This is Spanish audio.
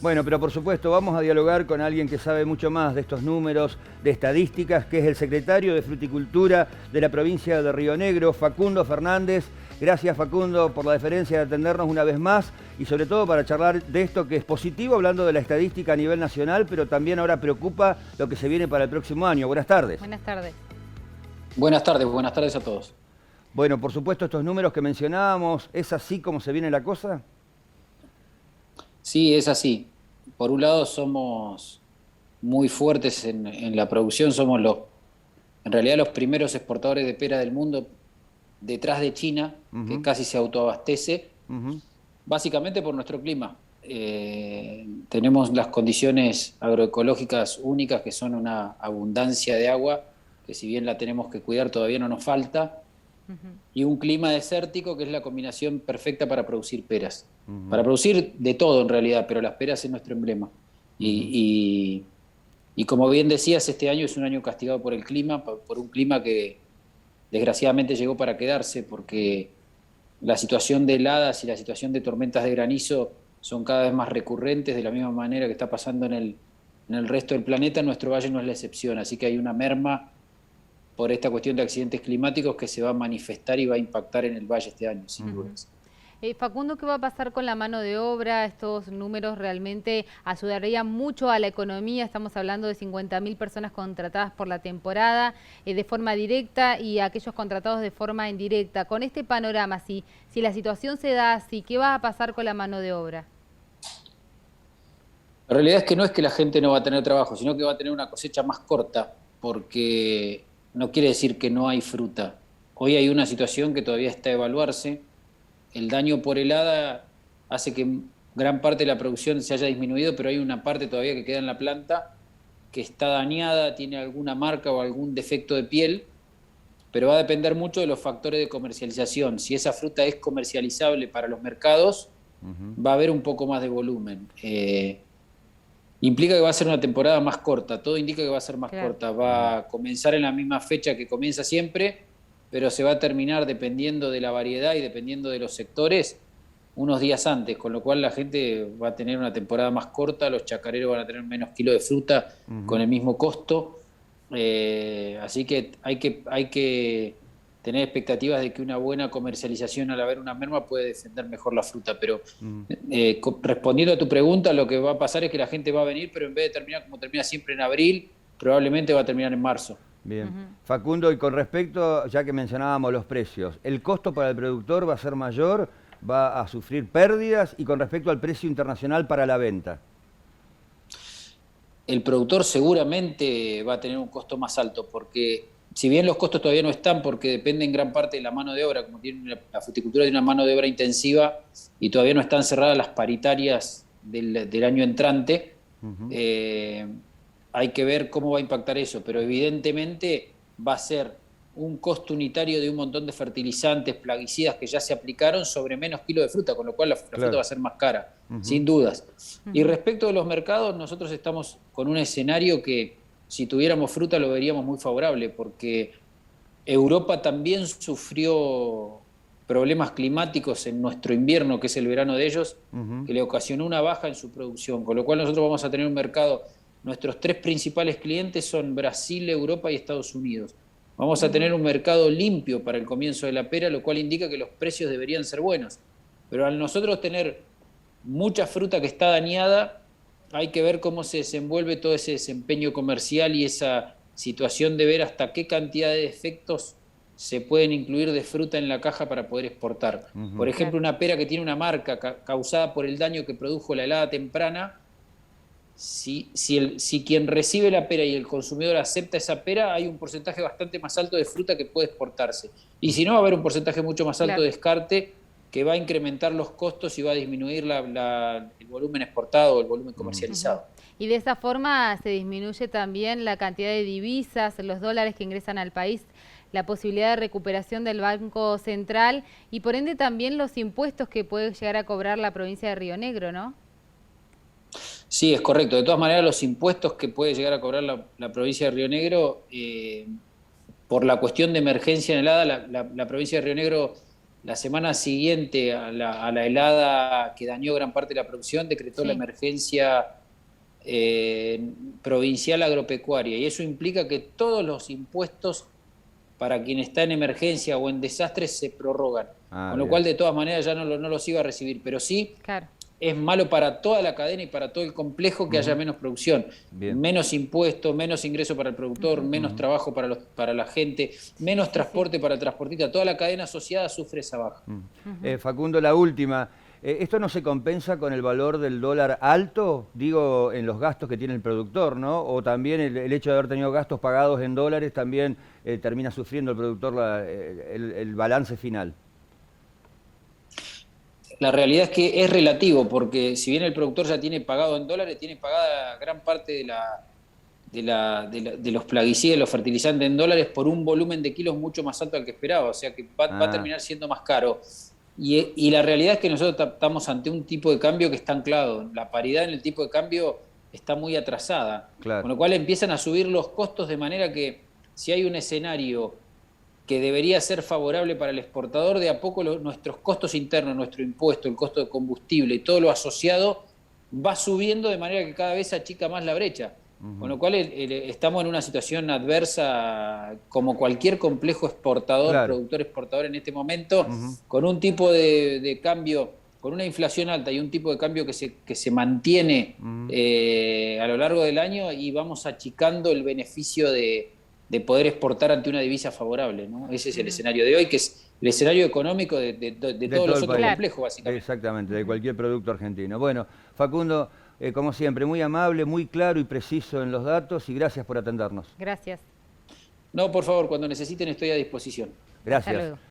Bueno, pero por supuesto vamos a dialogar con alguien que sabe mucho más de estos números, de estadísticas, que es el secretario de Fruticultura de la provincia de Río Negro, Facundo Fernández. Gracias, Facundo, por la deferencia de atendernos una vez más y sobre todo para charlar de esto que es positivo, hablando de la estadística a nivel nacional, pero también ahora preocupa lo que se viene para el próximo año. Buenas tardes. Buenas tardes. Buenas tardes a todos. Bueno, por supuesto, estos números que mencionábamos, ¿es así como se viene la cosa? Sí, es así. Por un lado somos muy fuertes en la producción, somos en realidad los primeros exportadores de pera del mundo, detrás de China, que casi se autoabastece, básicamente por nuestro clima. Tenemos las condiciones agroecológicas únicas, que son una abundancia de agua, que si bien la tenemos que cuidar todavía no nos falta, y un clima desértico, que es la combinación perfecta para producir peras. Para producir de todo en realidad, pero las peras es nuestro emblema. Y como bien decías, este año es un año castigado por el clima, por un clima que desgraciadamente llegó para quedarse, porque la situación de heladas y la situación de tormentas de granizo son cada vez más recurrentes, de la misma manera que está pasando en el resto del planeta. Nuestro valle no es la excepción, así que hay una merma por esta cuestión de accidentes climáticos que se va a manifestar y va a impactar en el valle este año, sin dudas. Facundo, ¿qué va a pasar con la mano de obra? Estos números realmente ayudarían mucho a la economía. Estamos hablando de 50.000 personas contratadas por la temporada de forma directa y aquellos contratados de forma indirecta. Con este panorama, si la situación se da así, ¿qué va a pasar con la mano de obra? La realidad es que no es que la gente no va a tener trabajo, sino que va a tener una cosecha más corta, porque no quiere decir que no hay fruta. Hoy hay una situación que todavía está a evaluarse. El daño por helada hace que gran parte de la producción se haya disminuido, pero hay una parte todavía que queda en la planta que está dañada, tiene alguna marca o algún defecto de piel, pero va a depender mucho de los factores de comercialización. Si esa fruta es comercializable para los mercados, va a haber un poco más de volumen. Implica que va a ser una temporada más corta, todo indica que va a ser más corta, va a comenzar en la misma fecha que comienza siempre, pero se va a terminar, dependiendo de la variedad y dependiendo de los sectores, unos días antes, con lo cual la gente va a tener una temporada más corta, los chacareros van a tener menos kilos de fruta con el mismo costo, así que hay que tener expectativas de que una buena comercialización al haber una merma puede defender mejor la fruta, pero respondiendo a tu pregunta, lo que va a pasar es que la gente va a venir, pero en vez de terminar como termina siempre en abril, probablemente va a terminar en marzo. Bien. Facundo, y con respecto, ya que mencionábamos los precios, ¿el costo para el productor va a ser mayor? ¿Va a sufrir pérdidas? Y con respecto al precio internacional para la venta. El productor seguramente va a tener un costo más alto, porque si bien los costos todavía no están, porque depende en gran parte de la mano de obra, como tiene la fruticultura tiene una mano de obra intensiva y todavía no están cerradas las paritarias del año entrante, hay que ver cómo va a impactar eso, pero evidentemente va a ser un costo unitario de un montón de fertilizantes, plaguicidas que ya se aplicaron sobre menos kilos de fruta, con lo cual la fruta va a ser más cara, sin dudas. Y respecto de los mercados, nosotros estamos con un escenario que si tuviéramos fruta lo veríamos muy favorable, porque Europa también sufrió problemas climáticos en nuestro invierno, que es el verano de ellos, que le ocasionó una baja en su producción, con lo cual nosotros vamos a tener un mercado. Nuestros tres principales clientes son Brasil, Europa y Estados Unidos. Vamos a tener un mercado limpio para el comienzo de la pera, lo cual indica que los precios deberían ser buenos. Pero al nosotros tener mucha fruta que está dañada, hay que ver cómo se desenvuelve todo ese desempeño comercial y esa situación de ver hasta qué cantidad de defectos se pueden incluir de fruta en la caja para poder exportar. Por ejemplo, una pera que tiene una marca causada por el daño que produjo la helada temprana, si quien recibe la pera y el consumidor acepta esa pera, hay un porcentaje bastante más alto de fruta que puede exportarse. Y si no, va a haber un porcentaje mucho más alto de descarte que va a incrementar los costos y va a disminuir el volumen exportado o el volumen comercializado. Y de esa forma se disminuye también la cantidad de divisas, los dólares que ingresan al país, la posibilidad de recuperación del Banco Central y por ende también los impuestos que puede llegar a cobrar la provincia de Río Negro, ¿no? Sí, es correcto. De todas maneras, los impuestos que puede llegar a cobrar la provincia de Río Negro, por la cuestión de emergencia en helada, la provincia de Río Negro la semana siguiente a la helada que dañó gran parte de la producción, decretó la emergencia provincial agropecuaria, y eso implica que todos los impuestos para quien está en emergencia o en desastre se prorrogan, con lo cual de todas maneras ya no los iba a recibir, pero sí es malo para toda la cadena y para todo el complejo que haya menos producción, menos impuestos, menos ingreso para el productor, menos trabajo para la gente, menos transporte para el transportista, toda la cadena asociada sufre esa baja. Facundo, la última. ¿Esto no se compensa con el valor del dólar alto? Digo, en los gastos que tiene el productor, ¿no? O también el hecho de haber tenido gastos pagados en dólares también termina sufriendo el productor el balance final. La realidad es que es relativo, porque si bien el productor ya tiene pagado en dólares, tiene pagada gran parte de los plaguicidas, los fertilizantes en dólares por un volumen de kilos mucho más alto al que esperaba, o sea que va a terminar siendo más caro. Y la realidad es que nosotros estamos ante un tipo de cambio que está anclado. La paridad en el tipo de cambio está muy atrasada, con lo cual empiezan a subir los costos de manera que si hay un escenario que debería ser favorable para el exportador, de a poco nuestros costos internos, nuestro impuesto, el costo de combustible y todo lo asociado va subiendo de manera que cada vez se achica más la brecha. Con lo cual estamos en una situación adversa como cualquier complejo exportador, productor exportador en este momento, con un tipo de cambio, con una inflación alta y un tipo de cambio que se mantiene a lo largo del año, y vamos achicando el beneficio de poder exportar ante una divisa favorable, ¿no? Ese es el escenario de hoy, que es el escenario económico de todos los otros complejos, básicamente. Exactamente, de cualquier producto argentino. Bueno, Facundo, como siempre, muy amable, muy claro y preciso en los datos, y gracias por atendernos. Gracias. No, por favor, cuando necesiten estoy a disposición. Gracias.